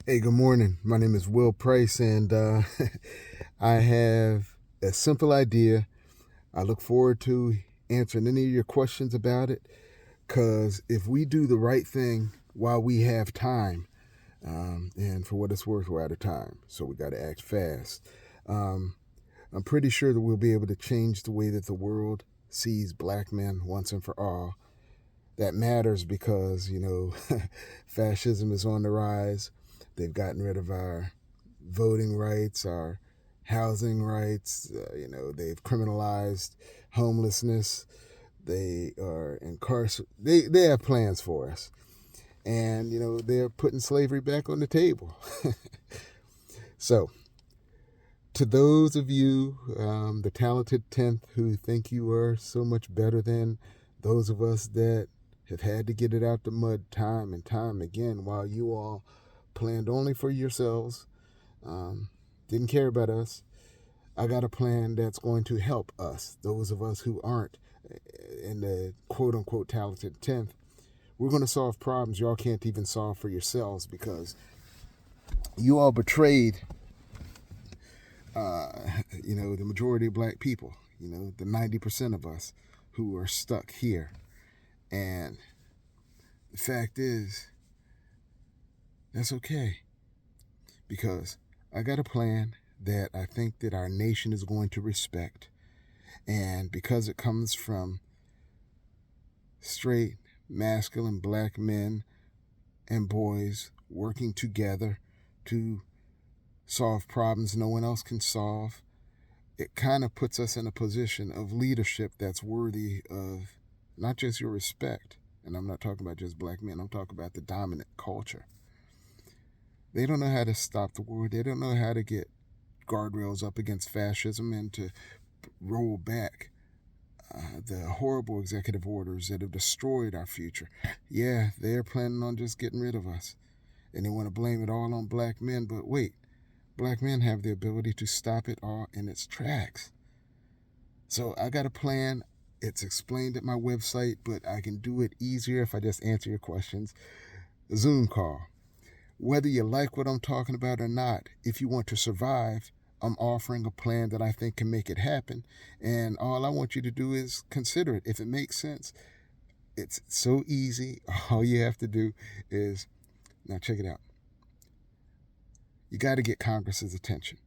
Hey, good morning. My name is Will Price, and I have a simple idea. I look forward to answering any of your questions about it, because if we do the right thing while we have time, and for what it's worth, we're out of time, so we got to act fast. Um, I'm pretty sure that we'll be able to change the way that the world sees black men once and for all. That matters because, fascism is on the rise. They've gotten rid of our voting rights, our housing rights. They've criminalized homelessness. They are incarcerated. They have plans for us. And, they're putting slavery back on the table. So, to those of you, the talented 10th, who think you are so much better than those of us that have had to get it out the mud time and time again while you all planned only for yourselves, didn't care about us, I got a plan that's going to help us, those of us who aren't in the quote-unquote talented 10th. We're going to solve problems y'all can't even solve for yourselves because you all betrayed the majority of black people, the 90% of us who are stuck here. And the fact is, that's okay, because I got a plan that I think that our nation is going to respect. And because it comes from straight, masculine black men and boys working together to solve problems no one else can solve, it kind of puts us in a position of leadership that's worthy of not just your respect. And I'm not talking about just black men, I'm talking about the dominant culture. They don't know how to stop the war. They don't know how to get guardrails up against fascism and to roll back the horrible executive orders that have destroyed our future. Yeah, they're planning on just getting rid of us. And they want to blame it all on black men. But wait, black men have the ability to stop it all in its tracks. So I got a plan. It's explained at my website, but I can do it easier if I just answer your questions. A Zoom call. Whether you like what I'm talking about or not, if you want to survive, I'm offering a plan that I think can make it happen. And all I want you to do is consider it. If it makes sense, it's so easy. All you have to do is, now check it out. You got to get Congress's attention.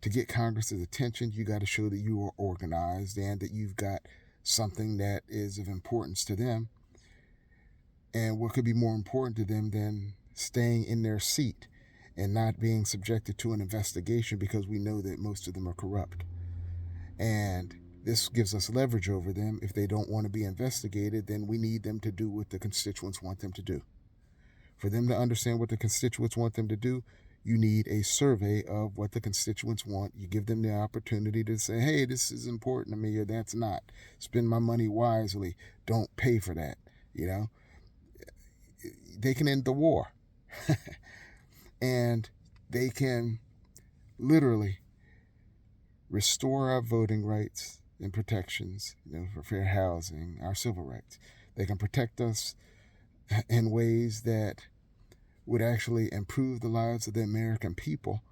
To get Congress's attention, you got to show that you are organized and that you've got something that is of importance to them. And what could be more important to them than staying in their seat and not being subjected to an investigation, because we know that most of them are corrupt. And this gives us leverage over them. If they don't want to be investigated, then we need them to do what the constituents want them to do. For them to understand what the constituents want them to do, you need a survey of what the constituents want. You give them the opportunity to say, hey, this is important to me, or that's not. Spend my money wisely. Don't pay for that. They can end the war. And they can literally restore our voting rights and protections, for fair housing, our civil rights. They can protect us in ways that would actually improve the lives of the American people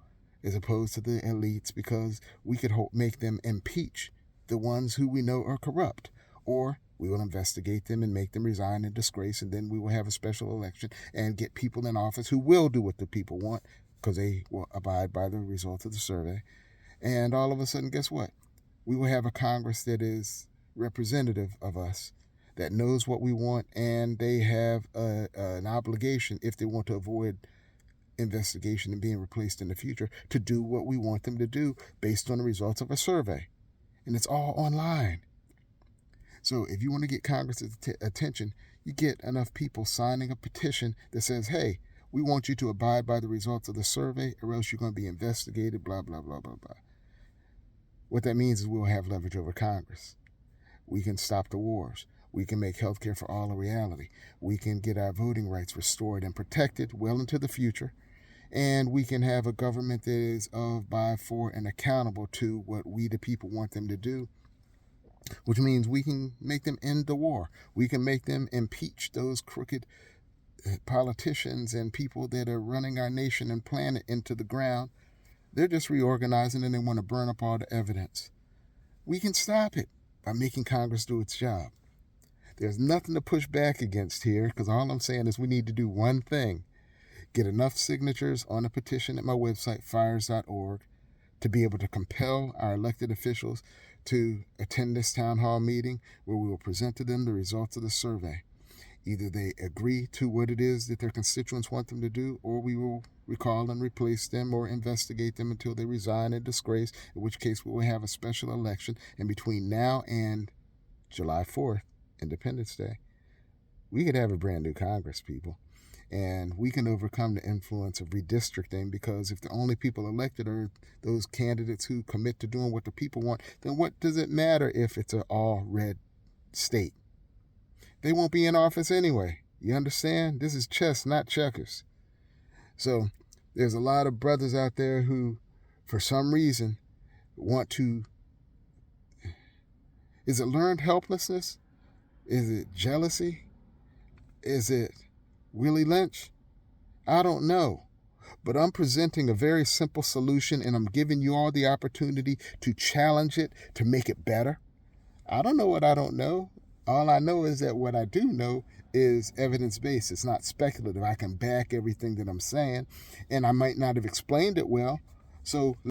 as opposed to the elites, because we could make them impeach the ones who we know are corrupt, or we will investigate them and make them resign in disgrace, and then we will have a special election and get people in office who will do what the people want because they will abide by the results of the survey. And all of a sudden, guess what? We will have a Congress that is representative of us, that knows what we want, and they have an obligation, if they want to avoid investigation and being replaced in the future, to do what we want them to do based on the results of a survey. And it's all online. So if you want to get Congress's attention, you get enough people signing a petition that says, hey, we want you to abide by the results of the survey, or else you're going to be investigated, blah, blah, blah, blah, blah. What that means is we'll have leverage over Congress. We can stop the wars. We can make healthcare for all a reality. We can get our voting rights restored and protected well into the future. And we can have a government that is of, by, for, and accountable to what we, the people, want them to do, which means we can make them end the war. We can make them impeach those crooked politicians and people that are running our nation and planet into the ground, they're just reorganizing and they want to burn up all the evidence. We can stop it by making Congress do its job. There's nothing to push back against here, because all I'm saying is we need to do one thing: get enough signatures on a petition at my website, PHIERS.org, to be able to compel our elected officials to attend this town hall meeting where we will present to them the results of the survey. Either they agree to what it is that their constituents want them to do, or we will recall and replace them or investigate them until they resign in disgrace, in which case we will have a special election. And between now and July 4th, Independence Day, we could have a brand new Congress, people. And we can overcome the influence of redistricting, because if the only people elected are those candidates who commit to doing what the people want, then what does it matter if it's an all-red state? They won't be in office anyway. You understand? This is chess, not checkers. So there's a lot of brothers out there who, for some reason, want to... Is it learned helplessness? Is it jealousy? Is it Willie Lynch? I don't know. But I'm presenting a very simple solution, and I'm giving you all the opportunity to challenge it, to make it better. I don't know what I don't know. All I know is that what I do know is evidence-based. It's not speculative. I can back everything that I'm saying, and I might not have explained it well. So